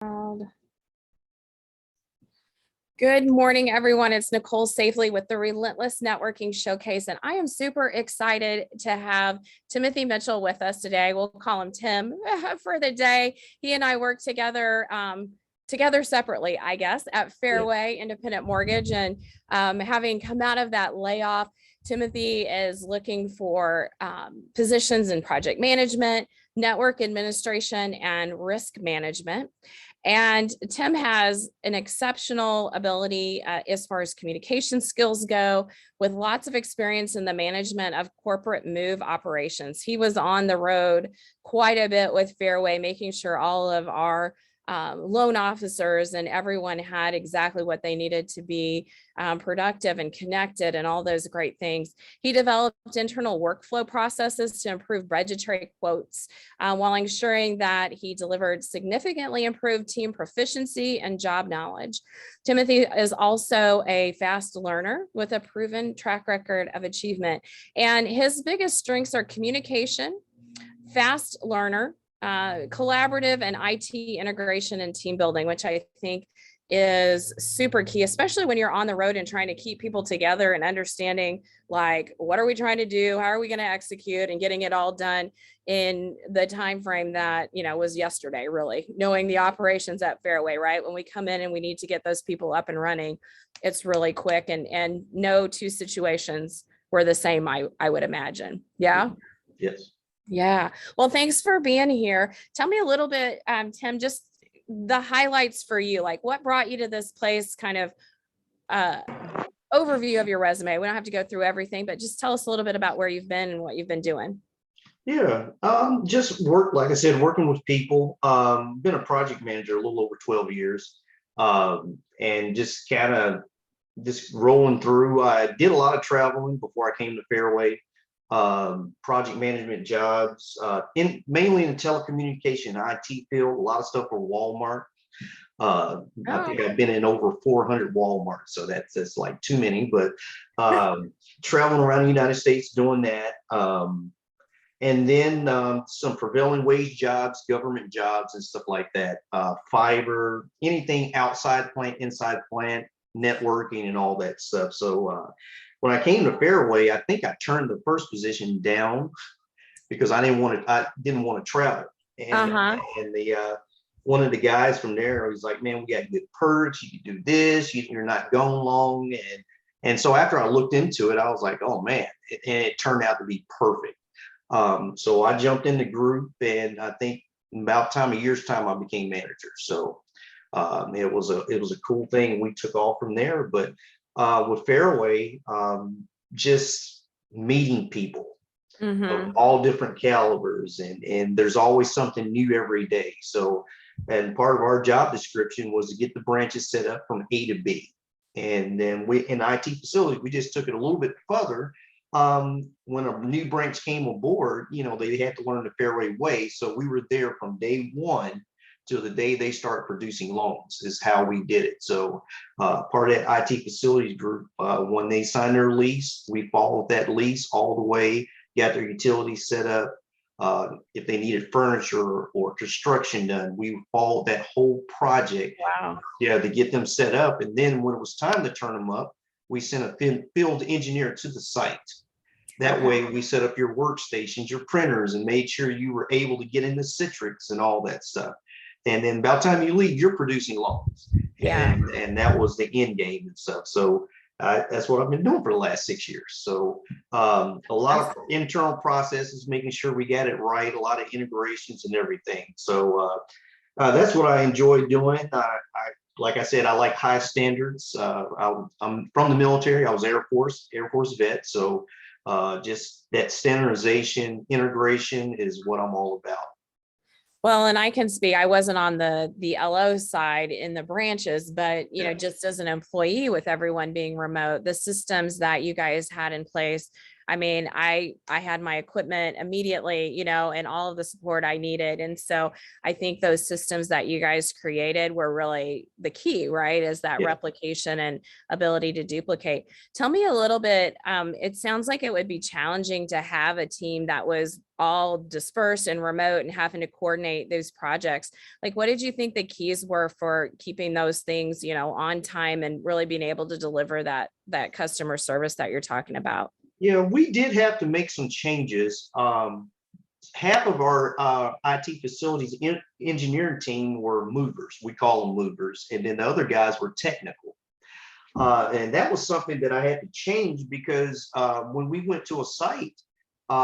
Good morning, everyone. It's Nicole Safely with the Relentless Networking Showcase, and I am super excited to have Timothy Mitchell with us today. We'll call him Tim for the day. He and I work together separately, I guess, at Fairway Independent Mortgage, and having come out of that layoff, Timothy is looking for positions in project management, network administration, and risk management. And Tim has an exceptional ability as far as communication skills go, with lots of experience in the management of corporate move operations. He was on the road quite a bit with Fairway, making sure all of our loan officers and everyone had exactly what they needed to be productive and connected and all those great things. He developed internal workflow processes to improve budgetary quotes while ensuring that he delivered significantly improved team proficiency and job knowledge. Timothy is also a fast learner with a proven track record of achievement. And his biggest strengths are communication, fast learner, collaborative, and IT integration and team building, which I think is super key, especially when you're on the road and trying to keep people together and understanding, like, what are we trying to do? How are we going to execute, and getting it all done in the time frame that, was yesterday, really knowing the operations at Fairway, right? When we come in and we need to get those people up and running, it's really quick, and no two situations were the same, I would imagine. Yeah. Yes. Yeah. Well, thanks for being here. Tell me a little bit, Tim, just the highlights for you, like what brought you to this place, kind of overview of your resume. We don't have to go through everything, but just tell us a little bit about where you've been and what you've been doing. Yeah. Just like I said, working with people. Been a project manager a little over 12 years. And just kind of just rolling through. I did a lot of traveling before I came to Fairway. Project management jobs, mainly in the telecommunication IT field, a lot of stuff for Walmart. I think I've been in over 400 Walmarts, so that's like too many, but traveling around the United States doing that. And then some prevailing wage jobs, government jobs, and stuff like that. Fiber, anything outside plant, inside plant, networking, and all that stuff. So when I came to Fairway, I think I turned the first position down because I didn't want to travel. And the one of the guys from there was like, "Man, we got good perks. You can do this. You're not going long." And so after I looked into it, I was like, "Oh man!" And it turned out to be perfect. So I jumped in the group, and I think about a year's time, I became manager. So it was a cool thing. We took off from there, but with Fairway, just meeting people of all different calibers, and there's always something new every day. So, and part of our job description was to get the branches set up from A to B. And then in IT facilities, we just took it a little bit further. When a new branch came aboard, they had to learn the Fairway way. So we were there from day one till the day they start producing loans, is how we did it. So part of that IT facilities group, when they signed their lease, we followed that lease all the way, got their utilities set up. If they needed furniture or construction done, we followed that whole project. Wow. Yeah, to get them set up. And then when it was time to turn them up, we sent a field engineer to the site. That way we set up your workstations, your printers, and made sure you were able to get into Citrix and all that stuff. And then by the time you leave, you're producing loans. Yeah. And that was the end game and stuff. So that's what I've been doing for the last 6 years. So a lot of internal processes, making sure we got it right, a lot of integrations and everything. So that's what I enjoy doing. Like I said, I like high standards. I'm from the military. I was Air Force vet. So just that standardization, integration is what I'm all about. Well, and I can speak, I wasn't on the LO side in the branches, but, just as an employee with everyone being remote, the systems that you guys had in place I mean, I had my equipment immediately, and all of the support I needed. And so I think those systems that you guys created were really the key, right? Is that Yeah. replication and ability to duplicate. Tell me a little bit. It sounds like it would be challenging to have a team that was all dispersed and remote and having to coordinate those projects. Like, what did you think the keys were for keeping those things, on time and really being able to deliver that customer service that you're talking about? Yeah, we did have to make some changes. Half of our IT facilities engineering team were movers. We call them movers. And then the other guys were technical. And that was something that I had to change because when we went to a site,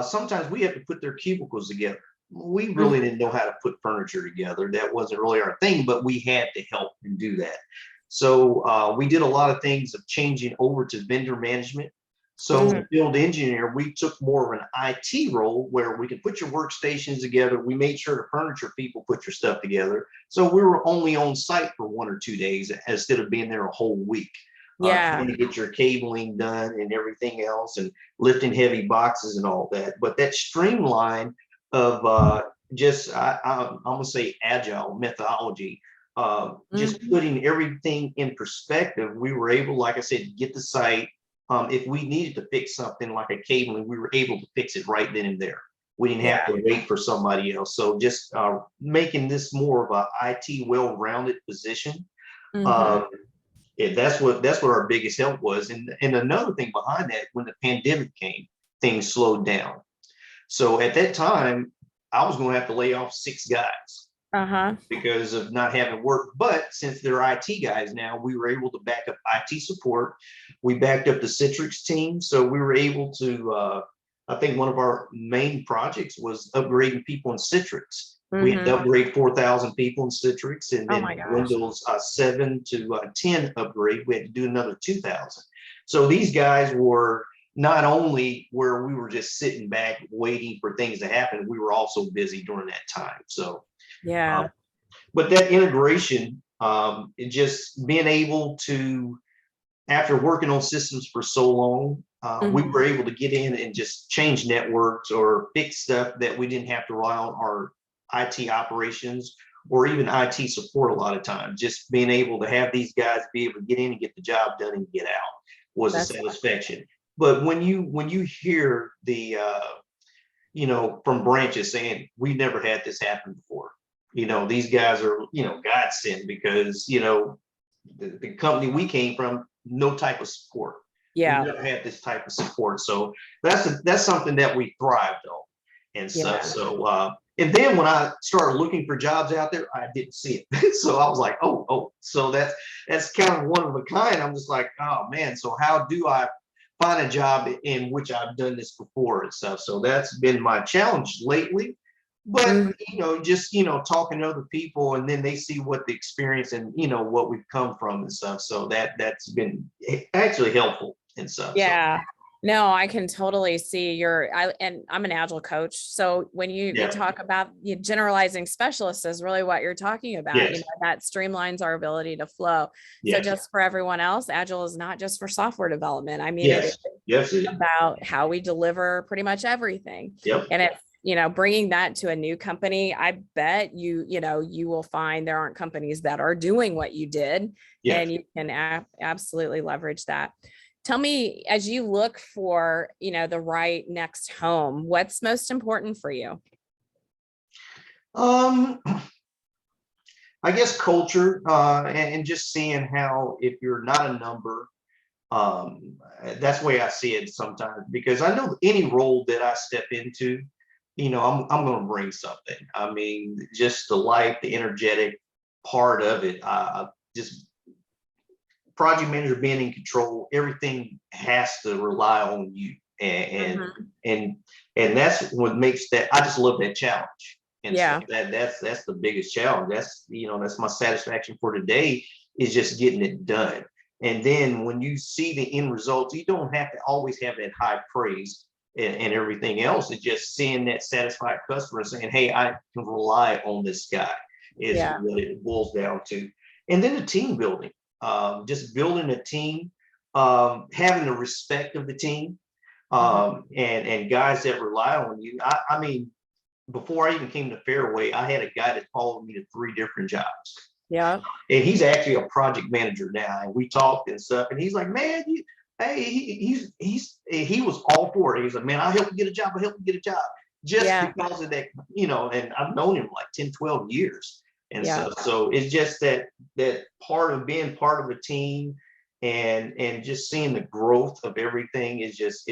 sometimes we had to put their cubicles together. We really didn't know how to put furniture together. That wasn't really our thing, but we had to help and do that. So we did a lot of things of changing over to vendor management. So the field engineer, we took more of an IT role where we could put your workstations together. We made sure the furniture people put your stuff together. So we were only on site for 1 or 2 days instead of being there a whole week. Yeah. Trying to get your cabling done and everything else and lifting heavy boxes and all that. But that streamline of I'm gonna say agile methodology, just putting everything in perspective, we were able, like I said, to get the site. If we needed to fix something like a cabling, we were able to fix it right then and there. We didn't have to wait for somebody else. So just making this more of a IT well-rounded position. That's what our biggest help was. And another thing behind that, when the pandemic came, things slowed down. So at that time, I was going to have to lay off 6 guys because of not having work. But since they're IT guys now, we were able to back up IT support. We backed up the Citrix team. So we were able to, I think one of our main projects was upgrading people in Citrix. We had to upgrade 4,000 people in Citrix, and then Windows 7 to 10 upgrade, we had to do another 2,000. So these guys were not only where we were just sitting back waiting for things to happen, we were also busy during that time. So but that integration, it just being able to, after working on systems for so long, we were able to get in and just change networks or fix stuff that we didn't have to rely on our IT operations or even IT support. A lot of times, just being able to have these guys be able to get in and get the job done and get out was a satisfaction. But when you hear the from branches saying we never had this happen before, these guys are godsend, because the company we came from, no type of support. We never had this type of support. So that's something that we thrived on and stuff. So and then when I started looking for jobs out there, I didn't see it. So I was like, oh, so that's kind of one of a kind. I'm just like, oh man, so how do I find a job in which I've done this before and stuff? So that's been my challenge lately. But just talking to other people, and then they see what the experience and what we've come from and stuff. So that's been actually helpful and stuff. Yeah. No, I can totally see and I'm an agile coach. So when you talk about generalizing specialists is really what you're talking about, that streamlines our ability to flow. So just for everyone else, agile is not just for software development. I mean, it is about how we deliver pretty much everything. And it's, bringing that to a new company, I bet you will find there aren't companies that are doing what you did, and you can absolutely leverage that. Tell me, as you look for, the right next home, what's most important for you? I guess culture, and just seeing how, if you're not a number, that's the way I see it sometimes, because I know any role that I step into, I'm going to bring something. I mean, just the life, the energetic part of it, just project manager being in control, everything has to rely on you. And that's what makes that, I just love that challenge. And so that's the biggest challenge. That's my satisfaction for today, is just getting it done. And then when you see the end results, you don't have to always have that high praise and everything else. It's just seeing that satisfied customer saying, hey, I can rely on this guy, is what it boils down to. And then the team building. Just building a team, having the respect of the team. And guys that rely on you. I mean, before I even came to Fairway, I had a guy that followed me to 3 different jobs. Yeah. And he's actually a project manager now. And we talked and stuff. And he's like, man, hey, he was all for it. He's like, man, I'll help you get a job. I'll help you get a job. Just because of that, and I've known him like 10, 12 years. And so it's just that part of being part of a team and just seeing the growth of everything is just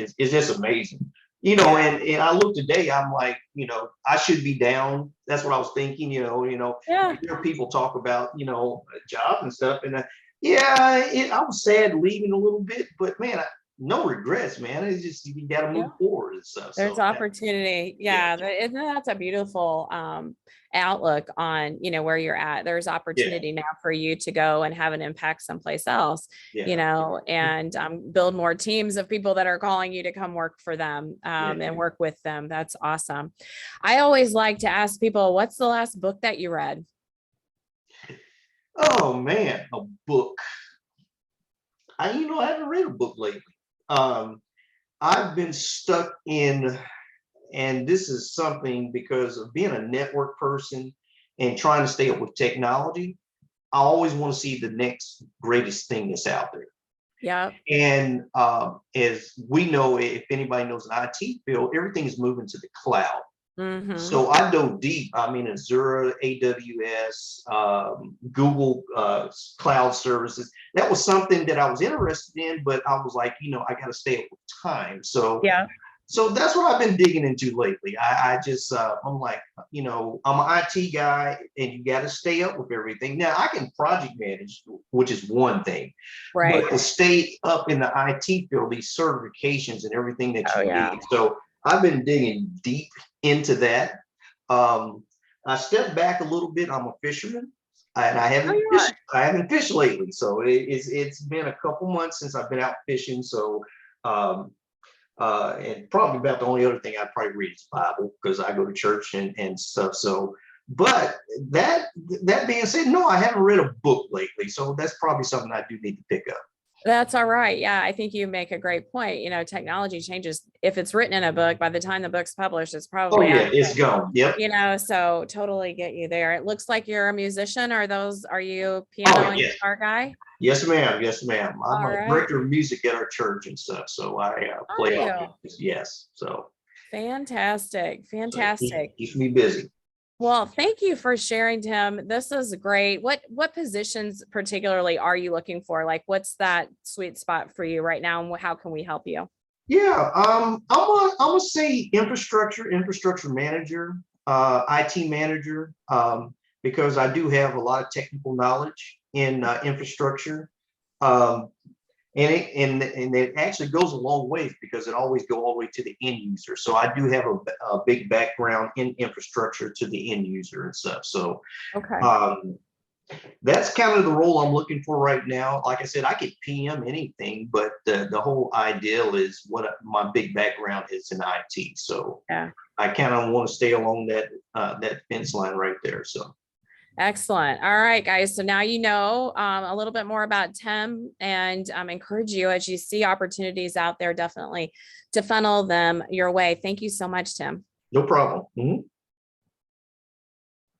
amazing. And I look today, I'm like, I should be down. That's what I was thinking, I hear people talk about, jobs and stuff. And I was sad leaving a little bit, but man, no regrets, man. It's just, you got to move forward and stuff. There's opportunity. That's a beautiful outlook on, where you're at. There's opportunity now for you to go and have an impact someplace else, and build more teams of people that are calling you to come work for them and work with them. That's awesome. I always like to ask people, what's the last book that you read? Oh man, a book. I haven't read a book lately. I've been stuck in, and this is something because of being a network person and trying to stay up with technology. I always want to see the next greatest thing that's out there. Yeah. And as we know, if anybody knows an IT field, everything is moving to the cloud. So I dove deep. I mean, Azure, AWS, Google cloud services. That was something that I was interested in, but I was like, I got to stay up with time. So that's what I've been digging into lately. I just, I'm like, I'm an IT guy and you got to stay up with everything. Now I can project manage, which is one thing, right? But to stay up in the IT field, these certifications and everything that you need. So I've been digging deep into that. I stepped back a little bit. I'm a fisherman, and I haven't fished lately. So it's been a couple months since I've been out fishing. So and probably about the only other thing I'd probably read is Bible because I go to church and stuff. So, but that being said, no, I haven't read a book lately. So that's probably something I do need to pick up. That's all right. Yeah, I think you make a great point. Technology changes. If it's written in a book, by the time the book's published, it's probably it's gone. Yep. So totally get you there. It looks like you're a musician. Are you piano and guitar guy? Yes, ma'am. Yes, ma'am. I'm a director of music at our church and stuff. So I play. Yes. So fantastic. Fantastic. So keeps me busy. Well, thank you for sharing, Tim. This is great. What positions particularly are you looking for? Like, what's that sweet spot for you right now, and how can we help you? Yeah, I'm gonna say infrastructure manager, IT manager, because I do have a lot of technical knowledge in infrastructure. And it actually goes a long way because it always go all the way to the end user. So I do have a big background in infrastructure to the end user and stuff. So that's kind of the role I'm looking for right now. Like I said, I could PM anything, but the whole ideal is what my big background is in IT. So I kind of want to stay along that fence line right there. So. Excellent. All right, guys. So now a little bit more about Tim, and encourage you as you see opportunities out there, definitely to funnel them your way. Thank you so much, Tim. No problem.